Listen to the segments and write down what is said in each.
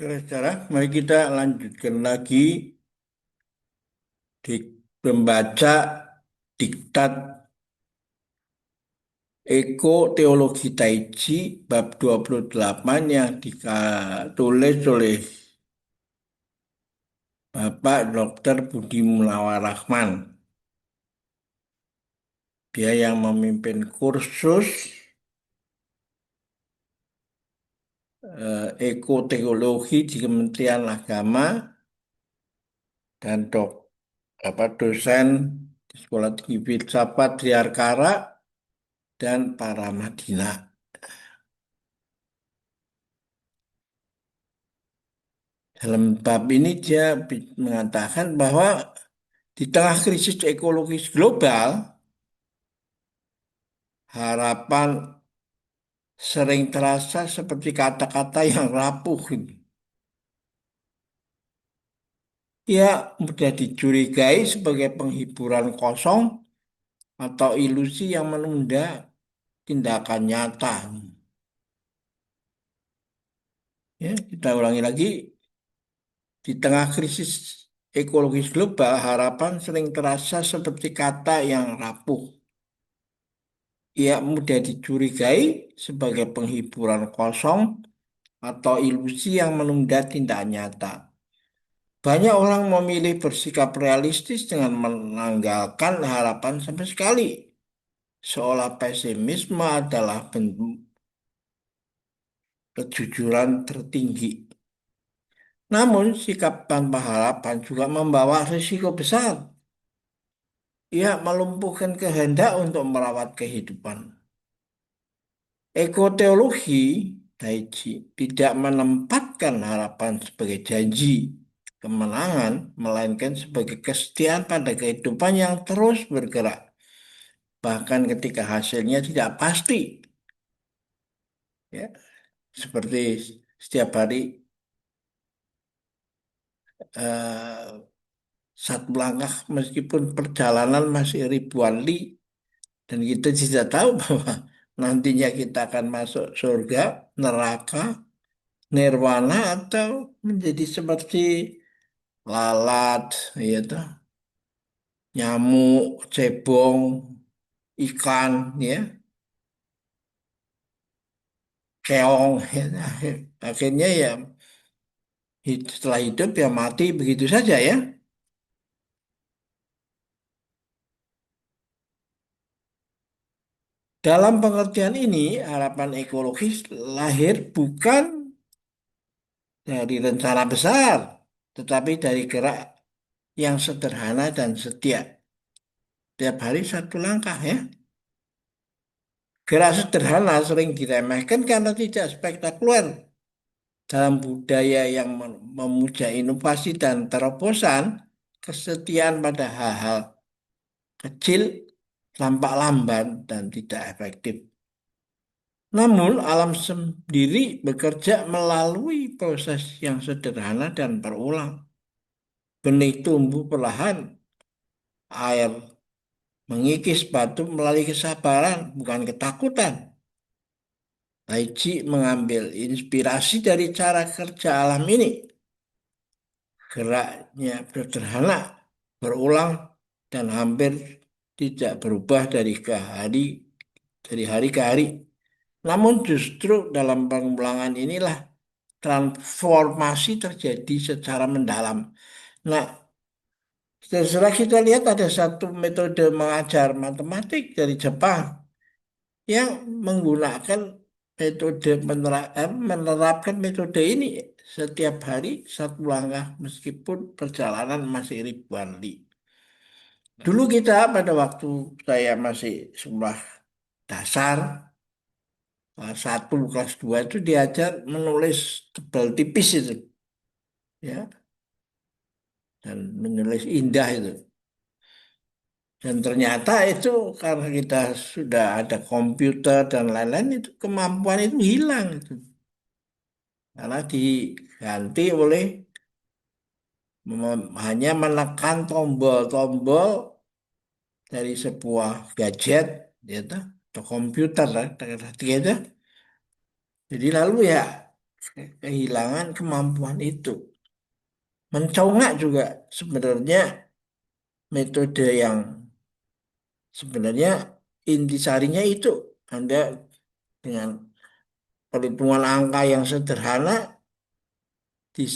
Saudara, mari kita lanjutkan lagi di membaca diktat Eko Teologi Taiji bab 28 yang ditulis oleh Bapak Dr. Budi Mulawar Rahman. Dia yang memimpin kursus Eko Teologi di Kementerian Agama dan dosen di Sekolah Tinggi Filsafat Triarkara dan Paramadina. Dalam bab ini dia mengatakan bahwa di tengah krisis ekologis global, harapan sering terasa seperti kata-kata yang rapuh. Ia mudah dicurigai sebagai penghiburan kosong atau ilusi yang menunda tindakan nyata. Ya, kita ulangi lagi. Di tengah krisis ekologis global, harapan sering terasa seperti kata yang rapuh. Ia mudah dicurigai sebagai penghiburan kosong atau ilusi yang menunda tindak nyata. Banyak orang memilih bersikap realistis dengan menanggalkan harapan sama sekali, seolah pesimisme adalah bentuk kejujuran tertinggi. Namun, sikap tanpa harapan juga membawa risiko besar. Ia melumpuhkan kehendak untuk merawat kehidupan. Ekoteologi Daichi tidak menempatkan harapan sebagai janji kemenangan, melainkan sebagai kesetiaan pada kehidupan yang terus bergerak, bahkan ketika hasilnya tidak pasti. Ya, seperti setiap hari satu langkah, meskipun perjalanan masih ribuan li, dan kita tidak tahu bahwa nantinya kita akan masuk surga, neraka, nirwana, atau menjadi seperti lalat, yaitu nyamuk, cebong, ikan, ya, keong, ya. Akhirnya ya setelah hidup ya mati begitu saja ya. Dalam pengertian ini, harapan ekologis lahir bukan dari rencana besar, tetapi dari gerak yang sederhana dan setia. Tiap hari satu langkah ya. Gerak sederhana sering diremehkan karena tidak spektakuler. Dalam budaya yang memuja inovasi dan terobosan, kesetiaan pada hal-hal kecil tampak lamban dan tidak efektif. Namun, alam sendiri bekerja melalui proses yang sederhana dan berulang. Benih tumbuh perlahan, air mengikis batu melalui kesabaran, bukan ketakutan. Taiji mengambil inspirasi dari cara kerja alam ini. Geraknya sederhana, berulang, dan hampir tidak berubah dari hari ke hari. Namun justru dalam pengulangan inilah transformasi terjadi secara mendalam. Nah, setelah kita lihat ada satu metode mengajar matematik dari Jepang yang menggunakan menerapkan metode ini setiap hari satu langkah meskipun perjalanan masih ribuan li. Dulu kita pada waktu saya masih sekolah dasar, kelas 1, kelas 2 itu diajar menulis tebal tipis itu, ya, dan menulis indah itu. Dan ternyata itu karena kita sudah ada komputer dan lain-lain itu kemampuan itu hilang itu. Karena diganti oleh hanya menekan tombol-tombol dari sebuah gadget, ya toh, atau komputer lah, gitu. Jadi lalu ya kehilangan kemampuan itu. Mencongak juga sebenarnya metode yang sebenarnya intisarinya itu. Anda dengan perhitungan angka yang sederhana di,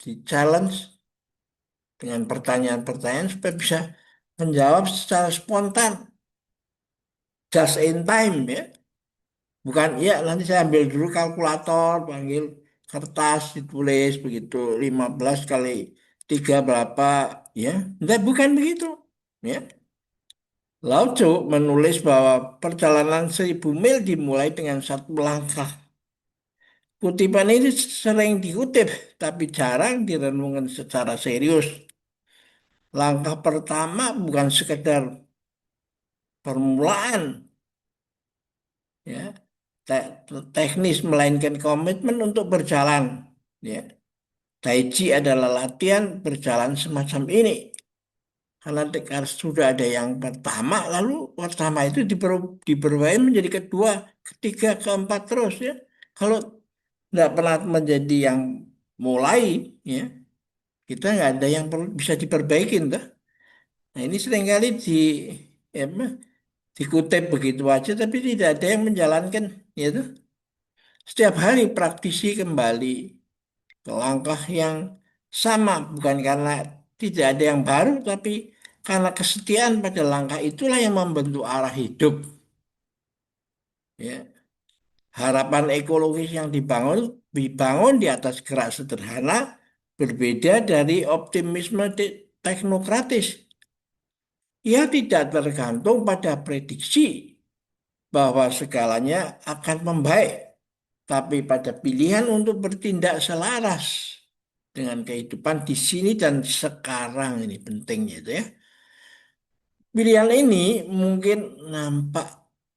di challenge dengan pertanyaan-pertanyaan supaya bisa menjawab secara spontan, just in time ya. Bukan, ya nanti saya ambil dulu kalkulator, panggil kertas, ditulis begitu, 15 kali 3 berapa, ya. Enggak, bukan begitu. Ya. Lao Tzu menulis bahwa perjalanan 1.000 mil dimulai dengan satu langkah. Kutipan ini sering dikutip, tapi jarang direnungkan secara serius. Langkah pertama bukan sekedar permulaan, ya, teknis, melainkan komitmen untuk berjalan. Ya. Tai Chi adalah latihan berjalan semacam ini. Karena sudah ada yang pertama, lalu pertama itu diperbaiki menjadi kedua, ketiga, keempat terus ya. Kalau nggak pernah menjadi yang mulai, ya kita nggak ada yang perlu bisa diperbaikin, dah. Nah ini seringkali ya, dikutip begitu aja, tapi tidak ada yang menjalankan, ya tuh. Setiap hari praktisi kembali ke langkah yang sama, bukan karena tidak ada yang baru, tapi karena kesetiaan pada langkah itulah yang membentuk arah hidup. Ya. Harapan ekologis yang dibangun di atas gerak sederhana berbeda dari optimisme teknokratis. Ia tidak tergantung pada prediksi bahwa segalanya akan membaik, tapi pada pilihan untuk bertindak selaras dengan kehidupan di sini dan sekarang, ini pentingnya itu ya. Pilihan ini mungkin nampak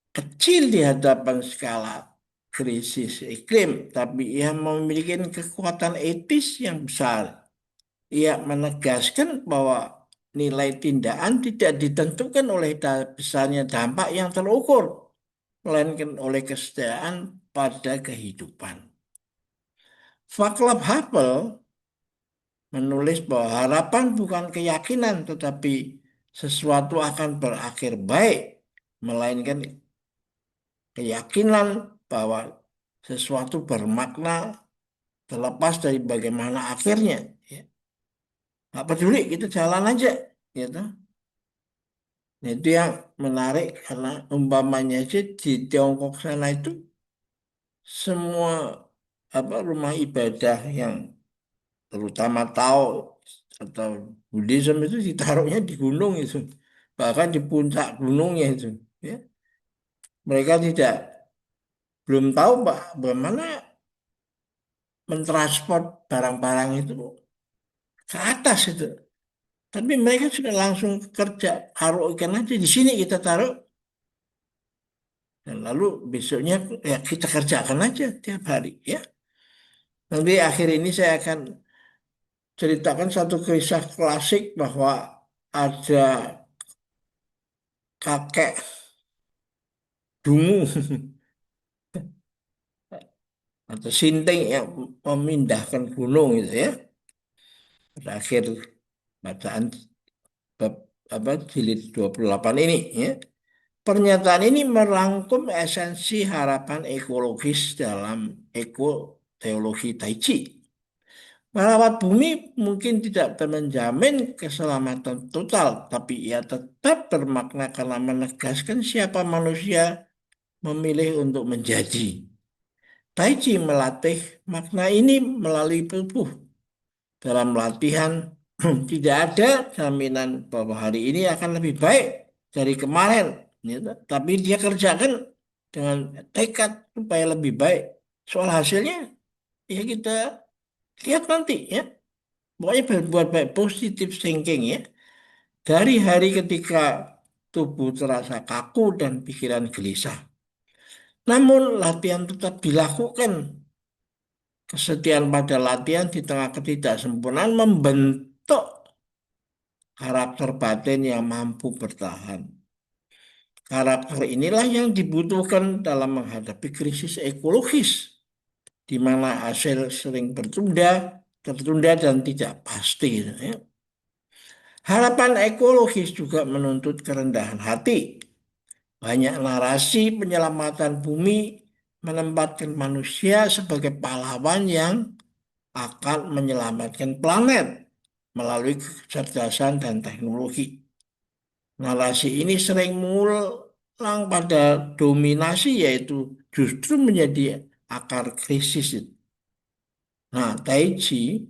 kecil di hadapan skala krisis iklim, tapi ia memiliki kekuatan etis yang besar. Ia menegaskan bahwa nilai tindakan tidak ditentukan oleh besarnya dampak yang terukur, melainkan oleh kesetiaan pada kehidupan. Václav Havel menulis bahwa harapan bukan keyakinan, tetapi sesuatu akan berakhir baik, melainkan keyakinan bahwa sesuatu bermakna terlepas dari bagaimana akhirnya. Ya. Nggak peduli, kita jalan aja. Gitu. Nah, itu yang menarik karena umpamanya aja di Tiongkok sana itu semua rumah ibadah yang terutama Tao atau Buddhism itu ditaruhnya di gunung itu, bahkan di puncak gunungnya itu, ya. Mereka belum tahu Pak bagaimana mentransport barang-barang itu ke atas itu, tapi mereka sudah langsung kerja, taruh ikan aja di sini kita taruh, dan lalu besoknya ya kita kerjakan aja tiap hari ya. Nanti akhir ini saya akan ceritakan satu kisah klasik bahwa ada kakek dungu atau sinting yang memindahkan gunung itu ya. Terakhir bacaan bab jilid 28 ini ya. Pernyataan ini merangkum esensi harapan ekologis dalam teologi Tai Chi. Merawat bumi mungkin tidak menjamin keselamatan total, tapi ia tetap bermakna karena menegaskan siapa manusia memilih untuk menjadi. Tai Chi melatih makna ini melalui tubuh. Dalam latihan tidak ada jaminan bahwa hari ini akan lebih baik dari kemarin, gitu. Tapi dia kerjakan dengan tekad supaya lebih baik. Soal hasilnya ya kita lihat nanti ya. Pokoknya berbuat baik, positive thinking ya. Dari hari ketika tubuh terasa kaku dan pikiran gelisah. Namun latihan tetap dilakukan. Kesetiaan pada latihan di tengah ketidaksempurnaan membentuk karakter batin yang mampu bertahan. Karakter inilah yang dibutuhkan dalam menghadapi krisis ekologis. di mana hasil sering tertunda dan tidak pasti. Ya. Harapan ekologis juga menuntut kerendahan hati. Banyak narasi penyelamatan bumi menempatkan manusia sebagai pahlawan yang akan menyelamatkan planet melalui kecerdasan dan teknologi. Narasi ini sering mengulang pada dominasi, yaitu justru menjadi akar krisis. Nah, Tai Chi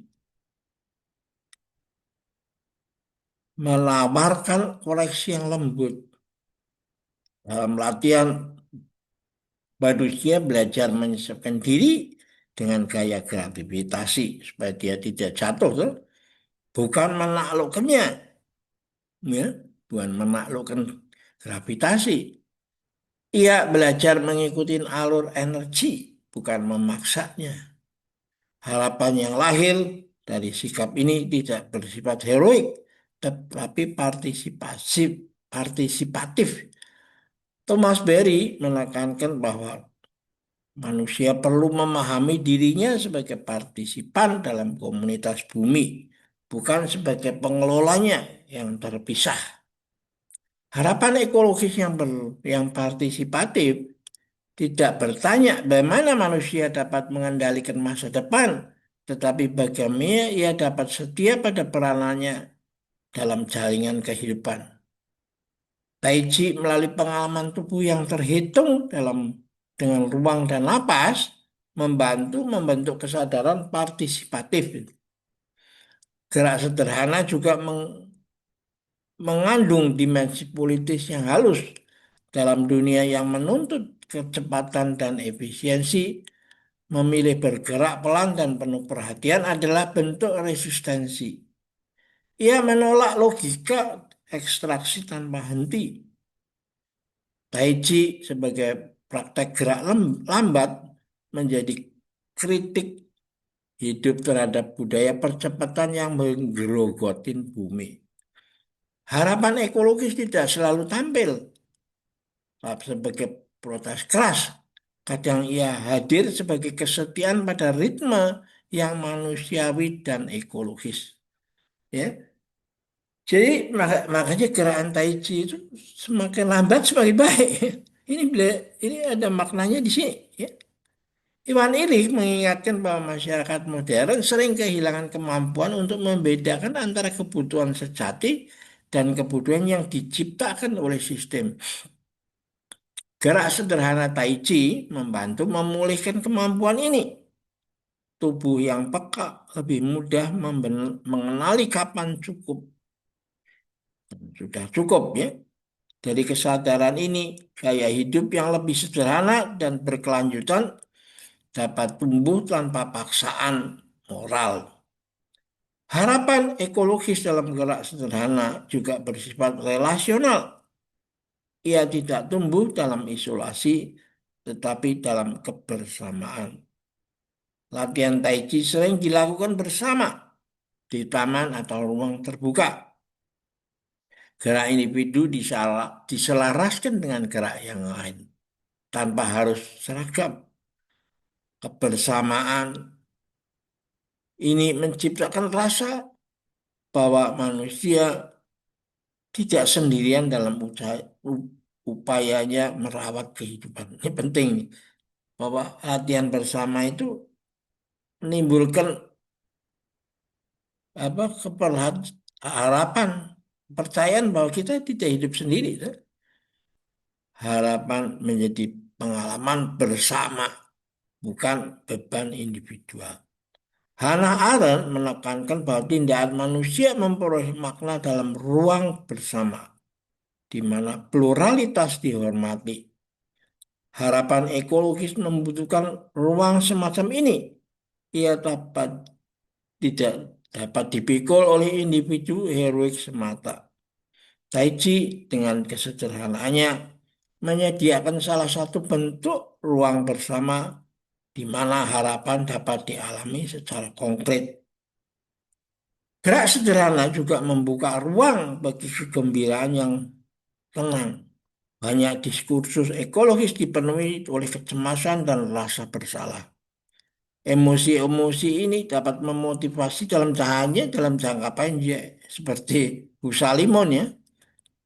menawarkan koleksi yang lembut. Dalam latihan, manusia belajar menyesuaikan diri dengan gaya gravitasi supaya dia tidak jatuh, tuh. Bukan menaklukkannya, ya, bukan menaklukkan gravitasi. Ia belajar mengikuti alur energi, bukan memaksanya. Harapan yang lahir dari sikap ini tidak bersifat heroik, tetapi partisipatif. Thomas Berry menekankan bahwa manusia perlu memahami dirinya sebagai partisipan dalam komunitas bumi, bukan sebagai pengelolanya yang terpisah. Harapan ekologis yang partisipatif tidak bertanya bagaimana manusia dapat mengendalikan masa depan, tetapi bagaimana ia dapat setia pada peranannya dalam jaringan kehidupan. Tai Chi melalui pengalaman tubuh yang terhitung dengan ruang dan napas membantu membentuk kesadaran partisipatif. Gerak sederhana juga mengandung dimensi politis yang halus dalam dunia yang menuntut kecepatan dan efisiensi. Memilih bergerak pelan dan penuh perhatian adalah bentuk resistensi. Ia menolak logika ekstraksi tanpa henti. Tai Chi sebagai praktek gerak lambat menjadi kritik hidup terhadap budaya percepatan yang menggerogotin bumi. Harapan ekologis tidak selalu tampil sebagai protes keras. Kadang ia hadir sebagai kesetiaan pada ritme yang manusiawi dan ekologis. Ya, jadi makanya gerakan Tai Chi itu semakin lambat semakin baik. Ini ada maknanya di sini. Ya. Iwan Illich mengingatkan bahwa masyarakat modern sering kehilangan kemampuan untuk membedakan antara kebutuhan sejati dan kebutuhan yang diciptakan oleh sistem. Gerak sederhana Tai Chi membantu memulihkan kemampuan ini. Tubuh yang peka lebih mudah mengenali kapan cukup. Sudah cukup, ya. Dari kesadaran ini, gaya hidup yang lebih sederhana dan berkelanjutan dapat tumbuh tanpa paksaan moral. Harapan ekologis dalam gerak sederhana juga bersifat relasional. Ia tidak tumbuh dalam isolasi, tetapi dalam kebersamaan. Latihan Tai Chi sering dilakukan bersama di taman atau ruang terbuka. Gerak individu diselaraskan dengan gerak yang lain tanpa harus seragam. Kebersamaan ini menciptakan rasa bahwa manusia tidak sendirian dalam upayanya merawat kehidupan. Ini penting bahwa latihan bersama itu menimbulkan harapan, percayaan bahwa kita tidak hidup sendiri. Harapan menjadi pengalaman bersama, bukan beban individual. Hannah Arendt menekankan bahwa tindakan manusia memperoleh makna dalam ruang bersama, di mana pluralitas dihormati. Harapan ekologis membutuhkan ruang semacam ini. Ia tidak dapat dipikul oleh individu heroik semata. Tai Chi dengan kesederhanaannya menyediakan salah satu bentuk ruang bersama di mana harapan dapat dialami secara konkret. Gerak sederhana juga membuka ruang bagi kegembiraan yang tenang. Banyak diskursus ekologis dipenuhi oleh kecemasan dan rasa bersalah. Emosi-emosi ini dapat memotivasi dalam jangka pendek seperti busa limon ya,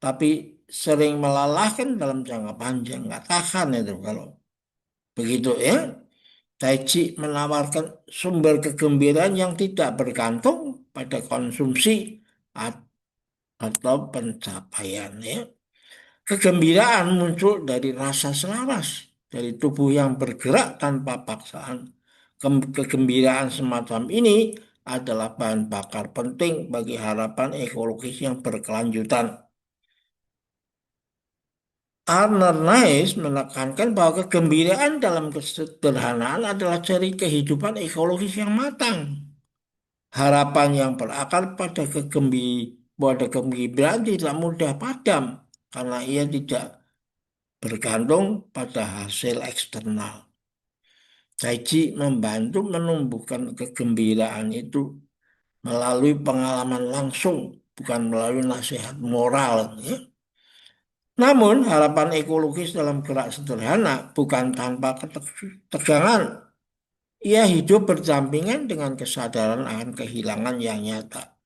tapi sering melelahkan dalam jangka panjang. Nggak tahan itu kalau begitu ya. Tai Chi menawarkan sumber kegembiraan yang tidak bergantung pada konsumsi at- atau pencapaian ya. Kegembiraan muncul dari rasa selaras, dari tubuh yang bergerak tanpa paksaan. Kegembiraan semacam ini adalah bahan bakar penting bagi harapan ekologis yang berkelanjutan. Arnold Nice menekankan bahwa kegembiraan dalam kesederhanaan adalah ciri kehidupan ekologis yang matang. Harapan yang berakar pada kegembiraan tidak mudah padam karena ia tidak bergantung pada hasil eksternal. Tai Chi membantu menumbuhkan kegembiraan itu melalui pengalaman langsung, bukan melalui nasihat moral. Ya. Namun, harapan ekologis dalam gerak sederhana bukan tanpa ketegangan. Ia hidup berdampingan dengan kesadaran akan kehilangan yang nyata.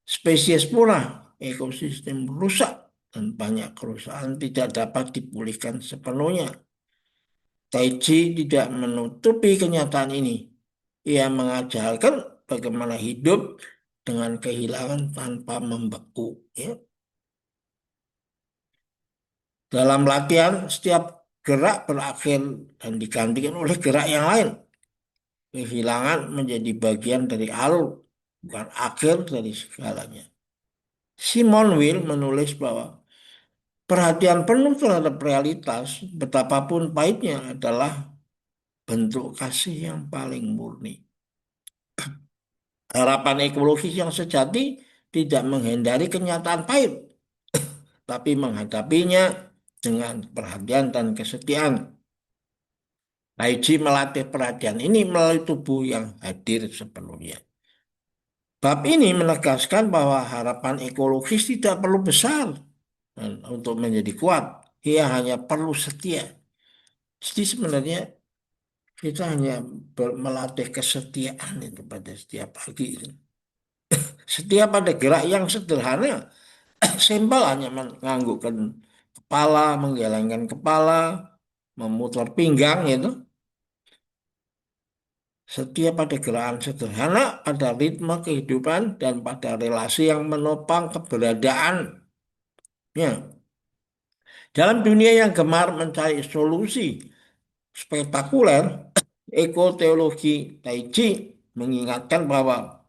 Spesies punah, ekosistem rusak, dan banyak kerusakan tidak dapat dipulihkan sepenuhnya. Tai Chi tidak menutupi kenyataan ini. Ia mengajarkan bagaimana hidup dengan kehilangan tanpa membeku. Ya. Dalam latihan, setiap gerak berakhir dan digantikan oleh gerak yang lain. Kehilangan menjadi bagian dari alur, bukan akhir dari segalanya. Simon Weil menulis bahwa perhatian penuh terhadap realitas, betapapun pahitnya, adalah bentuk kasih yang paling murni. Harapan ekologis yang sejati tidak menghindari kenyataan pahit, tapi menghadapinya dengan perhatian dan kesetiaan. Tai Chi melatih perhatian ini melalui tubuh yang hadir sepenuhnya. Bab ini menegaskan bahwa harapan ekologis tidak perlu besar untuk menjadi kuat. Ia hanya perlu setia. Jadi sebenarnya kita hanya melatih kesetiaan itu pada setiap pagi. Setia pada gerak yang sederhana, simpel hanya menganggukkan kepala, menggelengkan kepala, memutar pinggang itu. Setia pada gerakan sederhana, pada ritme kehidupan, dan pada relasi yang menopang keberadaannya. Dalam dunia yang gemar mencari solusi spektakuler, ekoteologi Tai Chi mengingatkan bahwa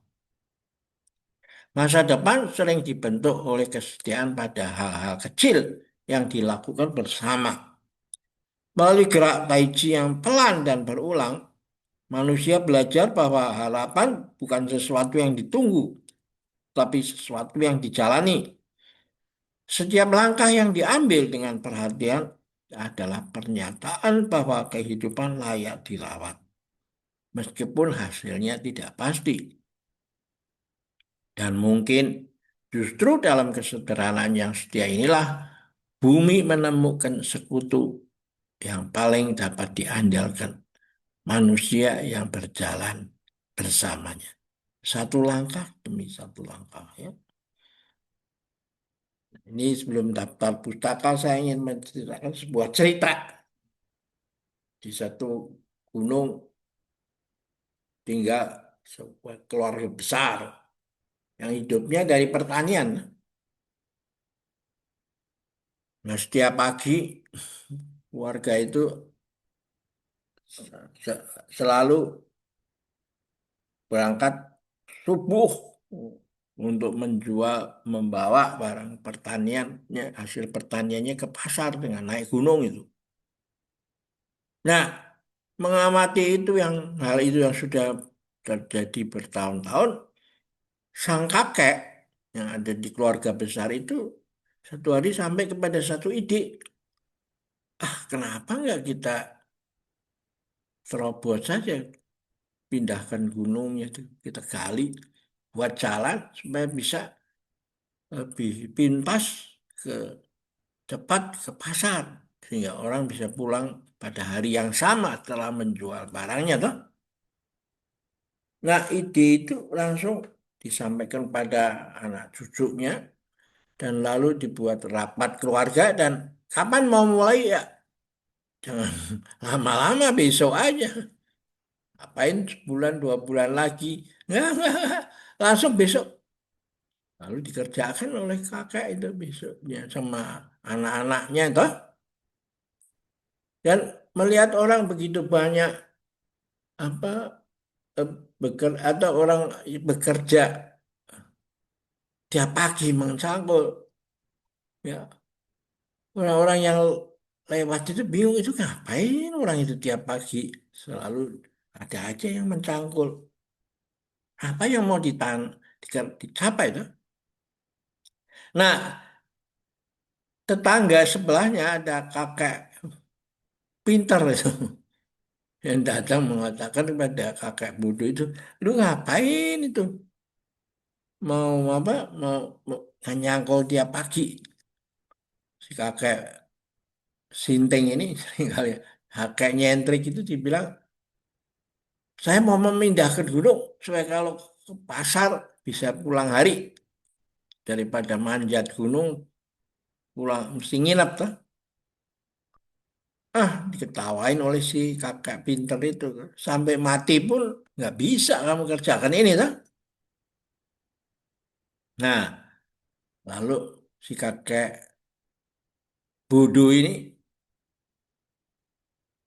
masa depan sering dibentuk oleh kesetiaan pada hal-hal kecil yang dilakukan bersama. Melalui gerak Tai Chi yang pelan dan berulang, manusia belajar bahwa harapan bukan sesuatu yang ditunggu, tapi sesuatu yang dijalani. Setiap langkah yang diambil dengan perhatian adalah pernyataan bahwa kehidupan layak dirawat, meskipun hasilnya tidak pasti. Dan mungkin justru dalam kesederhanaan yang setia inilah bumi menemukan sekutu yang paling dapat diandalkan, manusia yang berjalan bersamanya. Satu langkah demi satu langkah ya. Ini sebelum daftar pustaka saya ingin menceritakan sebuah cerita di satu gunung tinggal sebuah keluarga besar yang hidupnya dari pertanian. Nah, setiap pagi warga itu selalu berangkat subuh untuk membawa barang pertaniannya, hasil pertaniannya ke pasar dengan naik gunung itu. Nah, mengamati hal itu yang sudah terjadi bertahun-tahun, sang kakek yang ada di keluarga besar itu satu hari sampai kepada satu ide, kenapa nggak kita terobos saja, pindahkan gunungnya itu, kita gali, buat jalan supaya bisa lebih pintas ke cepat ke pasar sehingga orang bisa pulang pada hari yang sama setelah menjual barangnya toh. Nah, ide itu langsung disampaikan pada anak cucunya dan lalu dibuat rapat keluarga dan kapan mau mulai ya jangan lama-lama besok aja. Apain sebulan 2 bulan lagi? Nggak. Langsung besok. Lalu dikerjakan oleh kakek itu besoknya sama anak-anaknya toh. Dan melihat orang begitu banyak apa atau orang bekerja tiap pagi mencangkul ya orang-orang yang lewat itu bingung itu ngapain orang itu tiap pagi selalu ada aja yang mencangkul apa yang mau dicapai itu. Nah, tetangga sebelahnya ada kakek pintar itu yang datang mengatakan kepada kakek bodoh itu, lu ngapain itu? Mau apa? Mau nyangkul tiap pagi. Si kakek Sinting ini kali ya, kakek nyentrik itu dibilang, saya mau memindahkan gunung supaya kalau ke pasar bisa pulang hari daripada manjat gunung pulang mesti nginep tuh. Diketawain oleh si kakak pinter itu. Sampai mati pun nggak bisa kamu kerjakan ini, tuh. Nah, lalu si kakek bodoh ini,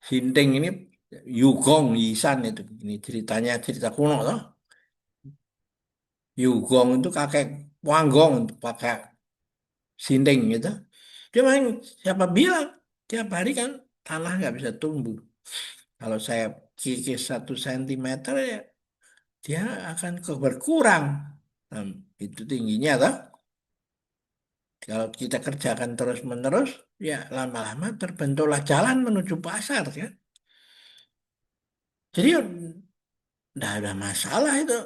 Sinting ini, Yugong Yisan itu. Ini ceritanya cerita kuno, tuh. Yugong itu kakek Wanggong, untuk kakek Sinting gitu. Dia main, siapa bilang, tiap hari kan tanah nggak bisa tumbuh. Kalau saya kikis 1 sentimeter ya, dia akan berkurang. Nah, itu tingginya, toh. Kalau kita kerjakan terus-menerus, ya lama-lama terbentuklah jalan menuju pasar, ya. Jadi tidak ada masalah itu.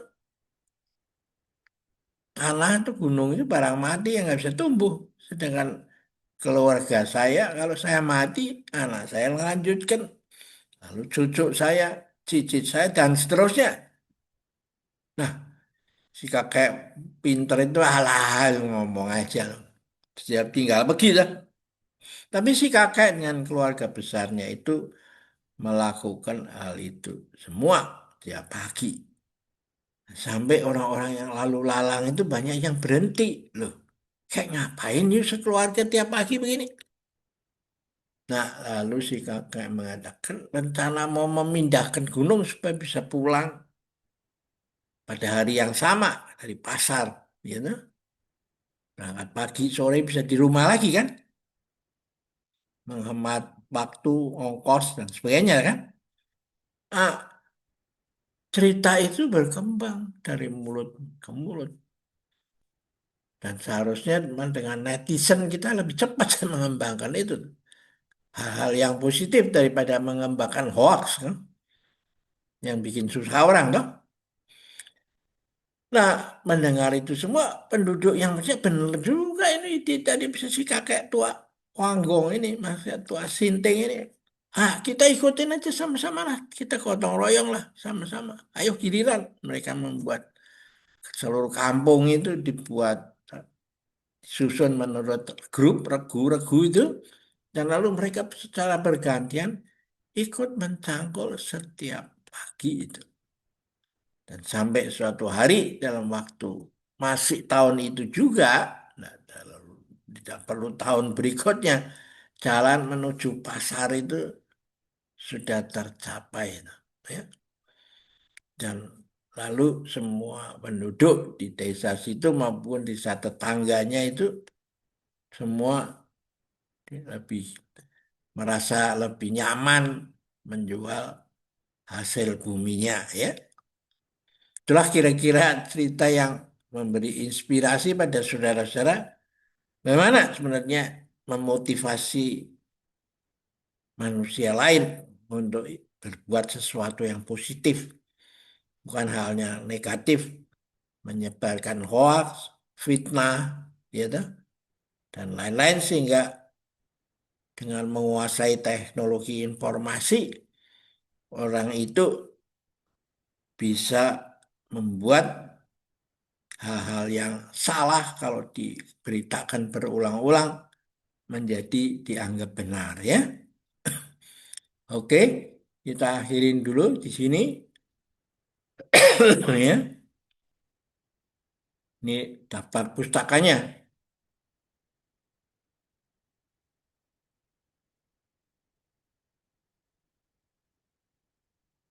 Tanah itu gunung itu barang mati yang nggak bisa tumbuh. Sedangkan keluarga saya, kalau saya mati, anak saya melanjutkan. Lalu cucu saya, cicit saya, dan seterusnya. Nah, si kakek pinter itu alah ngomong aja loh. Setiap tinggal begitu. Tapi si kakek dengan keluarga besarnya itu melakukan hal itu semua tiap pagi. Sampai orang-orang yang lalu lalang itu banyak yang berhenti. Loh, kayak ngapain yuk sekeluarga tiap pagi begini? Nah, lalu si kakek mengatakan rencana mau memindahkan gunung supaya bisa pulang pada hari yang sama dari pasar. Gitu. Berangkat pagi, sore bisa di rumah lagi kan? Menghemat waktu, ongkos, dan sebagainya kan? Ah, cerita itu berkembang dari mulut ke mulut. Dan seharusnya dengan netizen kita lebih cepat mengembangkan itu. Hal-hal yang positif daripada mengembangkan hoax kan? Yang bikin susah orang kan? Nah, mendengar itu semua penduduk yang maksudnya benar juga ini tadi bisa si kakek tua Wanggong ini, maksudnya tua Sinting ini. Kita ikutin aja sama-sama lah. Kita gotong royong lah sama-sama. Ayo giliran mereka membuat seluruh kampung itu dibuat susun menurut grup regu-regu itu dan lalu mereka secara bergantian ikut mencangkul setiap pagi itu dan sampai suatu hari dalam waktu masih tahun itu juga nah, tidak perlu tahun berikutnya jalan menuju pasar itu sudah tercapai ya. Dan lalu semua penduduk di desa situ maupun desa tetangganya itu semua lebih merasa lebih nyaman menjual hasil buminya ya. Itulah kira-kira cerita yang memberi inspirasi pada saudara-saudara bagaimana sebenarnya memotivasi manusia lain untuk berbuat sesuatu yang positif, bukan halnya negatif, menyebarkan hoax, fitnah, ya toh, dan lain-lain sehingga dengan menguasai teknologi informasi orang itu bisa membuat hal-hal yang salah kalau diberitakan berulang-ulang menjadi dianggap benar ya. Oke, kita akhirin dulu di sini ya. Ini daftar pustakanya.